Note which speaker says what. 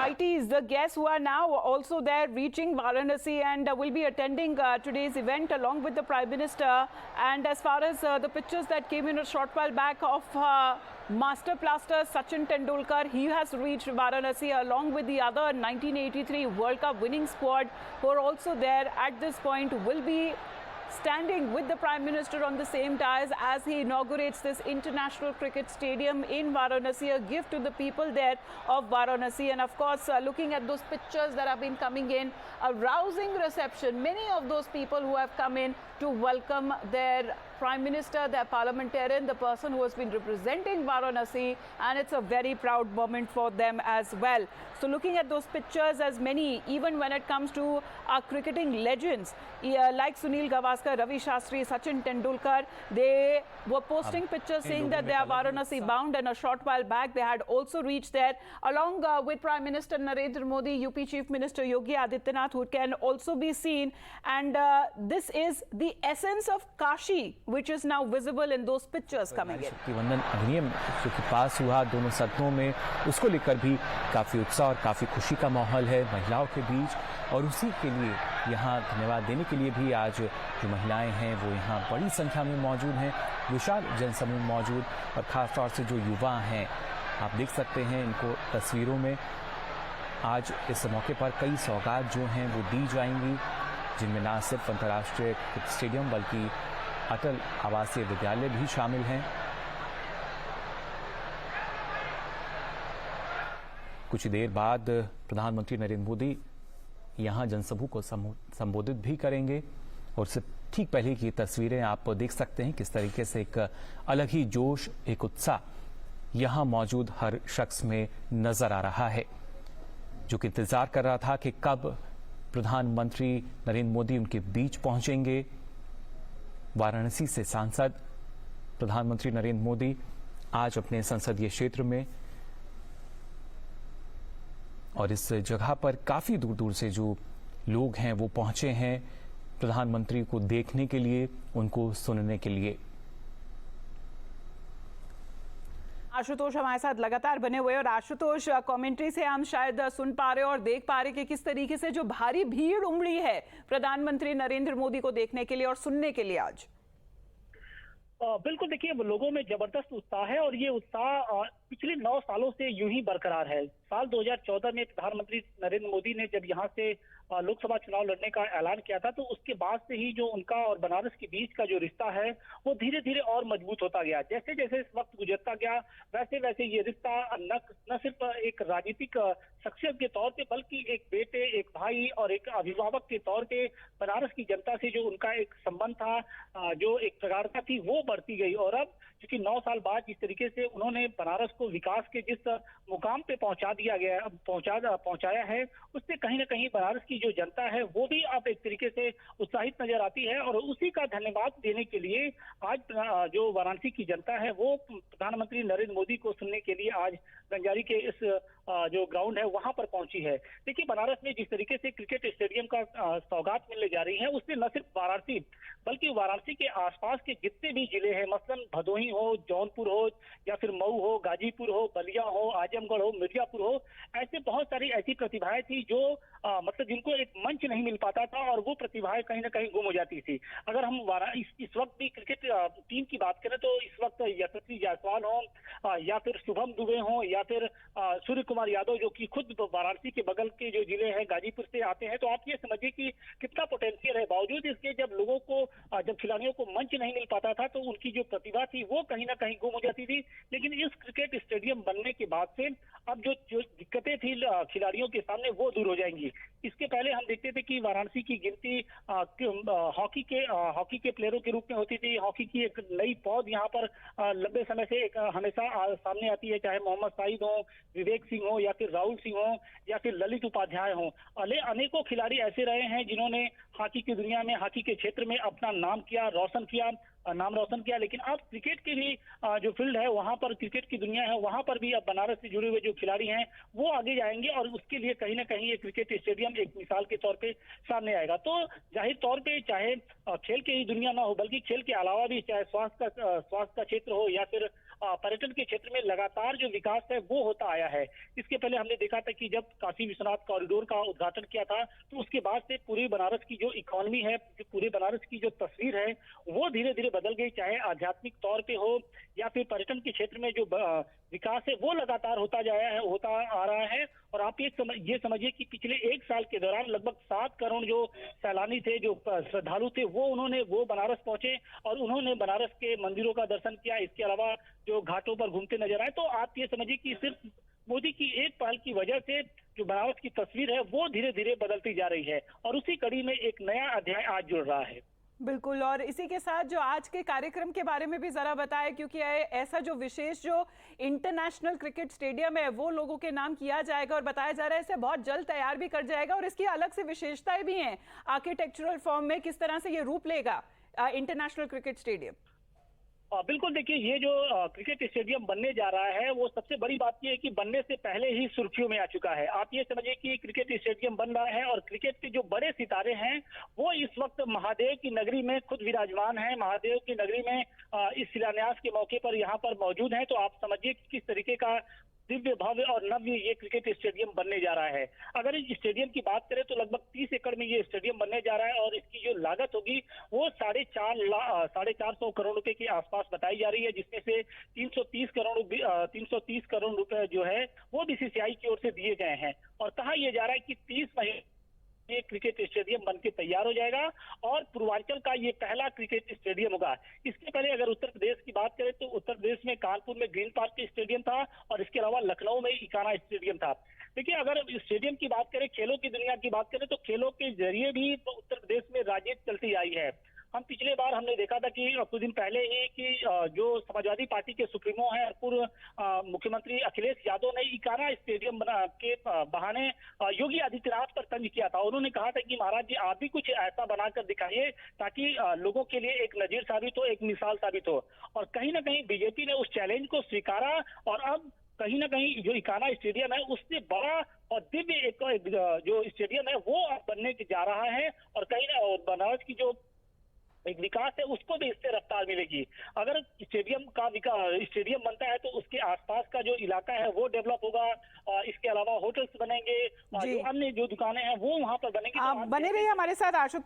Speaker 1: invitees, the guests who are now also there reaching Varanasi and will be attending today's event along with the Prime Minister. And as far as the pictures that came in a short while back of Master Blaster Sachin Tendulkar, he has reached Varanasi along with the other 1983 World Cup winning squad who are also there at this point, will be standing with the Prime Minister on the same dais as he inaugurates this international cricket stadium in Varanasi, a gift to the people there of Varanasi. And of course, looking at those pictures that have been coming in, a rousing reception. Many of those people who have come in to welcome their Prime Minister, their parliamentarian, the person who has been representing Varanasi, and it's a very proud moment for them as well. So looking at those pictures, as many, even when it comes to our cricketing legends, like Sunil Gavaskar, Ravi Shastri, Sachin Tendulkar, they were posting pictures saying that they are Varanasi bound, and a short while back they had also reached there along with Prime Minister Narendra Modi, UP Chief Minister Yogi Adityanath, who can also be seen. And this is the essence of Kashi, which is now visible in those pictures coming in.
Speaker 2: शक्तिवंदन अधिनियम जो कि पास हुआ दोनों सदनों में, उसको लेकर भी काफ़ी उत्साह और काफ़ी खुशी का माहौल है महिलाओं के बीच, और उसी के लिए यहाँ धन्यवाद देने के लिए भी आज जो महिलाएं हैं वो यहाँ बड़ी संख्या में मौजूद हैं, विशाल जनसमूह मौजूद, और ख़ासतौर से जो युवा हैं आप देख सकते हैं इनको तस्वीरों में। आज इस मौके पर कई सौगात जो हैं वो दी जाएंगी, जिनमें न सिर्फ अंतर्राष्ट्रीय स्टेडियम बल्कि अटल आवासीय विद्यालय भी शामिल हैं। कुछ ही देर बाद प्रधानमंत्री नरेंद्र मोदी यहां जनसभा को संबोधित भी करेंगे, और उससे ठीक पहले की तस्वीरें आप देख सकते हैं किस तरीके से एक अलग ही जोश, एक उत्साह यहां मौजूद हर शख्स में नजर आ रहा है, जो कि इंतजार कर रहा था कि कब प्रधानमंत्री नरेंद्र मोदी उनके बीच पहुंचेंगे। वाराणसी से सांसद प्रधानमंत्री नरेंद्र मोदी आज अपने संसदीय क्षेत्र में, और इस जगह पर काफी दूर दूर से जो लोग हैं वो पहुंचे हैं प्रधानमंत्री को देखने के लिए, उनको सुनने के लिए।
Speaker 1: आशुतोष हमारे साथ लगातार बने हुए, और आशुतोष, कमेंट्री से हम शायद सुन पा रहे हैं और देख पा रहे हैं कि किस तरीके से जो भारी भीड़ उमड़ी है प्रधानमंत्री नरेंद्र मोदी को देखने के लिए और सुनने के लिए आज।
Speaker 3: बिल्कुल, देखिए लोगों में जबरदस्त उत्साह है, और ये उत्साह पिछले 9 सालों से यूं ही बरकरार है। साल 2014 में प्रधानमंत्री नरेंद्र मोदी ने जब यहाँ से लोकसभा चुनाव लड़ने का ऐलान किया था, तो उसके बाद से ही जो उनका और बनारस के बीच का जो रिश्ता है वो धीरे धीरे और मजबूत होता गया। जैसे जैसे इस वक्त गुजरता गया वैसे वैसे ये रिश्ता न सिर्फ एक राजनीतिक शख्सियत के तौर पे, बल्कि एक बेटे, एक भाई और एक अभिभावक के तौर पे बनारस की जनता से जो उनका एक संबंध था, जो एक प्रगाढ़ता थी, वो बढ़ती गई। और अब क्योंकि 9 साल बाद जिस तरीके से उन्होंने बनारस को विकास के जिस मुकाम पे पहुंचाया है, उससे कहीं ना कहीं बनारस की जो जनता है वो भी अब एक तरीके से उत्साहित नजर आती है। और उसी का धन्यवाद देने के लिए आज जो वाराणसी की जनता है वो प्रधानमंत्री नरेंद्र मोदी को सुनने के लिए आज बंजारी के इस जो ग्राउंड है वहां पर पहुंची है। देखिए, बनारस में जिस तरीके से क्रिकेट स्टेडियम का सौगात मिलने जा रही है, उससे न सिर्फ वाराणसी बल्कि वाराणसी के आसपास के जितने भी जिले हैं, मसलन भदोही हो, जौनपुर हो, या फिर मऊ हो, गाजीपुर हो, बलिया हो, आजमगढ़ हो, मिर्जापुर हो, ऐसे बहुत सारी ऐसी प्रतिभाएं थी जो मतलब जिनको एक मंच नहीं मिल पाता था, और वो प्रतिभाएं कहीं ना कहीं गुम हो जाती थी। अगर हम इस वक्त भी क्रिकेट टीम की बात करें तो इस वक्त यशस्वी जायसवाल हो, या फिर शुभम दुबे हो, या फिर सूर्य कुमार यादव, जो कि खुद वाराणसी के बगल के जो जिले हैं गाजीपुर से आते हैं, तो आप ये समझिए कि कितना पोटेंशियल है। बावजूद इसके जब खिलाड़ियों को मंच नहीं मिल पाता था तो उनकी जो प्रतिभा थी वो कहीं ना कहीं गुम हो जाती थी। लेकिन इस क्रिकेट स्टेडियम बनने के बाद से अब जो दिक्कतें थी खिलाड़ियों के सामने वो दूर हो जाएंगी। इसके पहले हम देखते थे कि वाराणसी की गिनती हॉकी के प्लेयरों के रूप में होती थी। हॉकी की एक नई पौध यहाँ पर लंबे समय से हमेशा सामने आती है, चाहे मोहम्मद साहिद हो, विवेक सिंह हो, या फिर राहुल सिंह हो, या फिर ललित उपाध्याय हो। अनेकों खिलाड़ी ऐसे रहे हैं जिन्होंने हॉकी की दुनिया में, हॉकी के क्षेत्र में अपना नाम रोशन किया। लेकिन अब क्रिकेट की भी जो फील्ड है वहां पर, क्रिकेट की दुनिया है वहां पर भी अब बनारस से जुड़े हुए जो खिलाड़ी हैं वो आगे जाएंगे, और उसके लिए कहीं ना कहीं ये क्रिकेट स्टेडियम एक मिसाल के तौर पे सामने आएगा। तो जाहिर तौर पे चाहे खेल की ही दुनिया ना हो, बल्कि खेल के अलावा भी, चाहे स्वास्थ्य का क्षेत्र हो, या फिर पर्यटन के क्षेत्र में लगातार जो विकास है वो होता आया है। इसके पहले हमने देखा था कि जब काशी विश्वनाथ कॉरिडोर का उद्घाटन किया था तो उसके बाद से पूरी बनारस की जो इकोनॉमी है, पूरे बनारस की जो तस्वीर है वो धीरे धीरे बदल गई, चाहे आध्यात्मिक तौर पे हो या फिर पर्यटन के क्षेत्र में जो विकास है वो लगातार होता आ रहा है। और आप ये समझिए कि पिछले एक साल के दौरान लगभग 7 करोड़ जो सैलानी थे, जो श्रद्धालु थे, वो बनारस पहुंचे और उन्होंने बनारस के मंदिरों का दर्शन किया। इसके अलावा जो घाटों पर घूमते नजर आए। तो आप ये समझिए कि सिर्फ मोदी की एक पहल की वजह से जो बनारस की तस्वीर है वो धीरे धीरे बदलती जा रही है और उसी कड़ी में एक नया अध्याय आज जुड़ रहा है।
Speaker 1: बिल्कुल, और इसी के साथ जो आज के कार्यक्रम के बारे में भी जरा बताएं, क्योंकि ऐसा जो विशेष जो इंटरनेशनल क्रिकेट स्टेडियम है वो लोगों के नाम किया जाएगा और बताया जा रहा है इसे बहुत जल्द तैयार भी कर जाएगा और इसकी अलग से विशेषताएं भी हैं आर्किटेक्चरल फॉर्म में, किस तरह से ये रूप लेगा इंटरनेशनल क्रिकेट स्टेडियम।
Speaker 3: बिल्कुल, देखिए ये जो क्रिकेट स्टेडियम बनने जा रहा है वो सबसे बड़ी बात ये है कि बनने से पहले ही सुर्खियों में आ चुका है। आप ये समझिए कि क्रिकेट स्टेडियम बन रहा है और क्रिकेट के जो बड़े सितारे हैं वो इस वक्त महादेव की नगरी में खुद विराजमान हैं। महादेव की नगरी में इस शिलान्यास के मौके पर यहाँ पर मौजूद हैं। तो आप समझिए कि किस तरीके का दिव्य भव्य और नव्य ये क्रिकेट स्टेडियम बनने जा रहा है। अगर इस स्टेडियम की बात करें तो लगभग 30 एकड़ में ये स्टेडियम बनने जा रहा है और इसकी जो लागत होगी वो 450 करोड़ रुपए के आसपास बताई जा रही है, जिसमें से 330 करोड़ रुपए जो है वो बीसीसीआई की ओर से दिए गए हैं। और कहा यह जा रहा है कि 30 महीने ये क्रिकेट स्टेडियम बनके तैयार हो जाएगा और पूर्वांचल का ये पहला क्रिकेट स्टेडियम होगा। इसके पहले अगर उत्तर प्रदेश की बात करें तो उत्तर प्रदेश में कानपुर में ग्रीन पार्क स्टेडियम था और इसके अलावा लखनऊ में इकाना स्टेडियम था। देखिए, अगर स्टेडियम की बात करें, खेलों की दुनिया की बात करें तो खेलों के जरिए भी तो उत्तर प्रदेश में राजनीति चलती आई है। हम पिछले बार हमने देखा था कि कुछ दिन पहले ही कि जो समाजवादी पार्टी के सुप्रीमो हैं पूर्व मुख्यमंत्री अखिलेश यादव ने इकाना स्टेडियम बना के बहाने योगी आदित्यनाथ पर तंज किया था। उन्होंने कहा था कि महाराज जी आप भी कुछ ऐसा बनाकर दिखाइए ताकि लोगों के लिए एक नजीर साबित हो, एक मिसाल साबित हो। और कहीं ना कहीं बीजेपी ने उस चैलेंज को स्वीकारा और अब कहीं ना कहीं जो इकाना स्टेडियम है उससे बड़ा और दिव्य एक जो स्टेडियम है वो अब बनने जा रहा है। और कहीं ना बनारस की जो एक विकास है उसको भी इससे रफ्तार मिलेगी। अगर स्टेडियम बनता है तो उसके आसपास का जो इलाका है वो डेवलप होगा। इसके अलावा होटल्स बनेंगे, जो अन्य जो दुकानें हैं वो वहां पर बनेंगी।
Speaker 1: आप बने रहिए हमारे साथ आशुतोष।